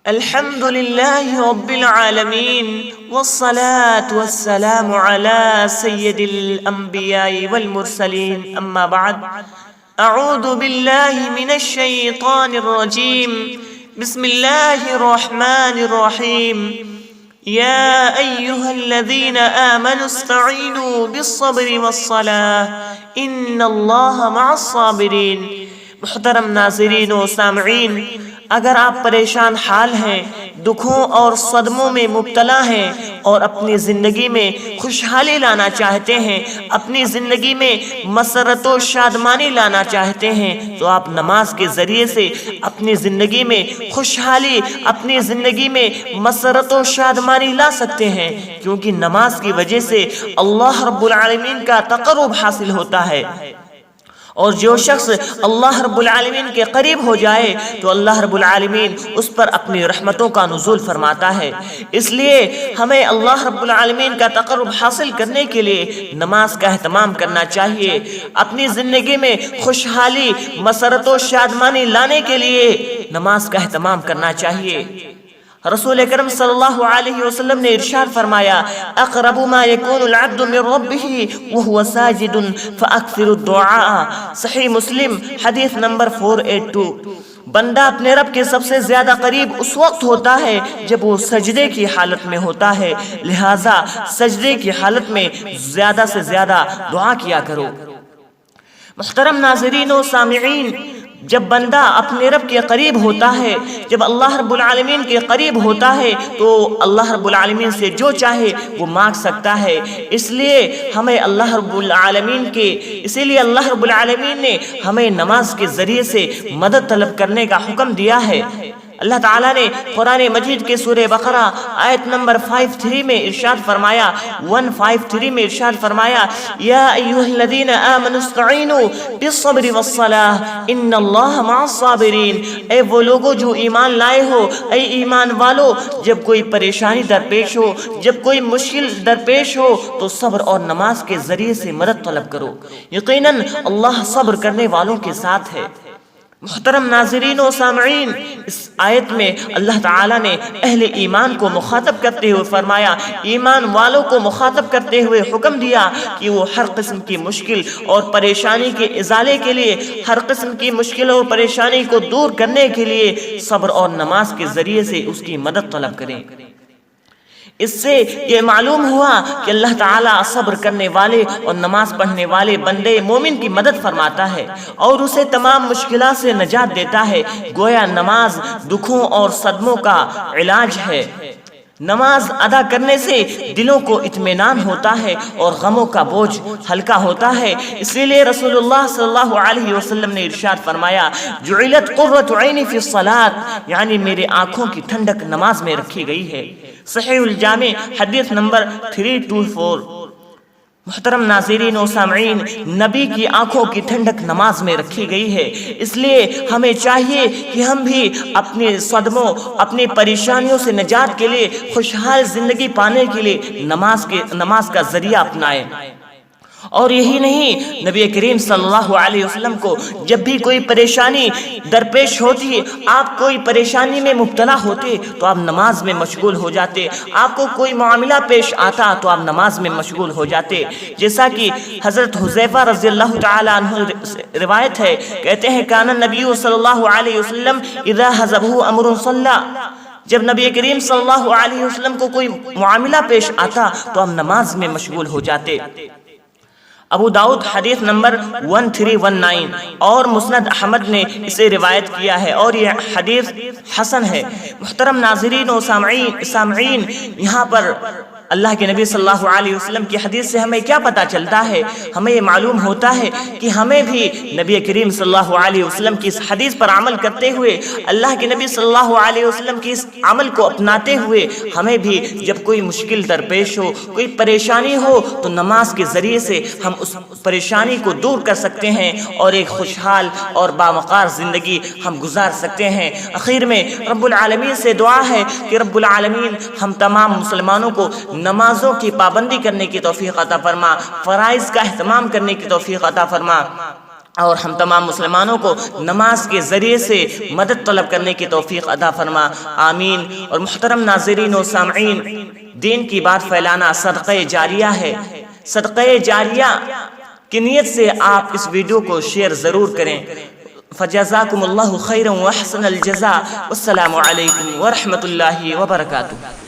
الحمد لله رب العالمين والصلاة والسلام على سيد الأنبياء والمرسلين أما بعد أعوذ بالله من الشيطان الرجيم بسم الله الرحمن الرحيم يا أيها الذين آمنوا استعينوا بالصبر والصلاة إن الله مع الصابرين۔ محترم ناظرین و سامعین، اگر آپ پریشان حال ہیں، دکھوں اور صدموں میں مبتلا ہیں اور اپنی زندگی میں خوشحالی لانا چاہتے ہیں، اپنی زندگی میں مسرت و شادمانی لانا چاہتے ہیں، تو آپ نماز کے ذریعے سے اپنی زندگی میں خوشحالی، اپنی زندگی میں مسرت و شادمانی لا سکتے ہیں، کیونکہ نماز کی وجہ سے اللہ رب العالمین کا تقرب حاصل ہوتا ہے، اور جو شخص اللہ رب العالمین کے قریب ہو جائے تو اللہ رب العالمین اس پر اپنی رحمتوں کا نزول فرماتا ہے۔ اس لیے ہمیں اللہ رب العالمین کا تقرب حاصل کرنے کے لیے نماز کا اہتمام کرنا چاہیے، اپنی زندگی میں خوشحالی، مسرت و شادمانی لانے کے لیے نماز کا اہتمام کرنا چاہیے۔ رسول اکرم صلی اللہ علیہ وسلم نے ارشاد فرمایا، اقرب ما یکون العبد من ربہ وہو ساجد فاکثر الدعاء۔ صحیح مسلم حدیث نمبر 482۔ بندہ اپنے رب کے سب سے زیادہ قریب اس وقت ہوتا ہے جب وہ سجدے کی حالت میں ہوتا ہے، لہٰذا سجدے کی حالت میں زیادہ سے زیادہ دعا کیا کرو۔ محترم ناظرین و سامعین، جب بندہ اپنے رب کے قریب ہوتا ہے، جب اللہ رب العالمین کے قریب ہوتا ہے، تو اللہ رب العالمین سے جو چاہے وہ مانگ سکتا ہے۔ اس لیے اللہ رب العالمین نے ہمیں نماز کے ذریعے سے مدد طلب کرنے کا حکم دیا ہے۔ اللہ تعالیٰ نے قرآن مجید کے سورہ بقرہ آیت نمبر 53 میں ارشاد فرمایا، 153 میں ارشاد فرمایا، یا ایھا الذین آمنوا استعینوا بالصبر والصلاة ان اللہ مع الصابرین۔ اے وہ لوگو جو ایمان لائے ہو، اے ایمان والو، جب کوئی پریشانی درپیش ہو، جب کوئی مشکل درپیش ہو تو صبر اور نماز کے ذریعے سے مدد طلب کرو، یقیناً اللہ صبر کرنے والوں کے ساتھ ہے۔ محترم ناظرین و سامعین، اس آیت میں اللہ تعالیٰ نے اہل ایمان کو مخاطب کرتے ہوئے فرمایا، ایمان والوں کو مخاطب کرتے ہوئے حکم دیا کہ وہ ہر قسم کی مشکل اور پریشانی کے ازالے کے لیے، ہر قسم کی مشکل اور پریشانی کو دور کرنے کے لیے صبر اور نماز کے ذریعے سے اس کی مدد طلب کریں۔ اس سے یہ معلوم ہوا کہ اللہ تعالیٰ صبر کرنے والے اور نماز پڑھنے والے بندے مومن کی مدد فرماتا ہے اور اسے تمام مشکلات سے نجات دیتا ہے۔ گویا نماز دکھوں اور صدموں کا علاج ہے۔ نماز ادا کرنے سے دلوں کو اطمینان ہوتا ہے اور غموں کا بوجھ ہلکا ہوتا ہے۔ اسی لیے رسول اللہ صلی اللہ علیہ وسلم نے ارشاد فرمایا، جعلت قرۃ عینی فی الصلاۃ، یعنی میرے آنکھوں کی ٹھنڈک نماز میں رکھی گئی ہے۔ صحیح الجامع حدیث نمبر 324۔ محترم ناظرین و سامعین، نبی کی آنکھوں کی ٹھنڈک نماز میں رکھی گئی ہے۔ اس لیے ہمیں چاہیے کہ ہم بھی اپنے صدموں، اپنی پریشانیوں سے نجات کے لیے، خوشحال زندگی پانے کے لیے نماز کا ذریعہ اپنائیں۔ اور یہی نہیں، نبی کریم صلی اللہ علیہ وسلم کو جب بھی کوئی پریشانی درپیش ہوتی، آپ کوئی پریشانی میں مبتلا ہوتے تو آپ نماز میں مشغول ہو جاتے، آپ کو کوئی معاملہ پیش آتا تو آپ نماز میں مشغول ہو جاتے۔ جیسا کہ حضرت حذیفہ رضی اللہ تعالی عنہ روایت ہے، کہتے ہیں، کان النبی صلی اللہ علیہ وسلم اذا حزبہ امر صلی، جب نبی کریم صلی اللہ علیہ وسلم کو کوئی معاملہ پیش آتا تو آپ نماز میں مشغول ہو جاتے۔ ابو داؤد حدیث نمبر 1319 اور مسند احمد نے اسے روایت کیا ہے اور یہ حدیث حسن ہے۔ محترم ناظرین و سامعین، یہاں پر اللہ کے نبی صلی اللہ علیہ وسلم کی حدیث سے ہمیں کیا پتہ چلتا ہے؟ ہمیں یہ معلوم ہوتا ہے کہ ہمیں بھی نبی کریم صلی اللہ علیہ وسلم کی اس حدیث پر عمل کرتے ہوئے، اللہ کے نبی صلی اللہ علیہ وسلم کی اس عمل کو اپناتے ہوئے، ہمیں بھی جب کوئی مشکل درپیش ہو، کوئی پریشانی ہو تو نماز کے ذریعے سے ہم اس پریشانی کو دور کر سکتے ہیں اور ایک خوشحال اور باوقار زندگی ہم گزار سکتے ہیں۔ آخر میں رب العالمین سے دعا ہے کہ رب العالمین ہم تمام مسلمانوں کو نمازوں کی پابندی کرنے کی توفیق عطا فرما، فرائض کا اہتمام کرنے کی توفیق عطا فرما۔ اور ہم تمام مسلمانوں کو نماز کے ذریعے سے مدد طلب کرنے کی توفیق عطا فرما، آمین۔ اور محترم ناظرین و سامعین، دین کی بات پھیلانا صدقہ جاریہ ہے۔ صدقہ جاریہ کی نیت سے آپ اس ویڈیو کو شیئر ضرور کریں۔ فجزاکم اللہ خیرا واحسن الجزاء، والسلام علیکم ورحمۃ اللہ وبرکاتہ۔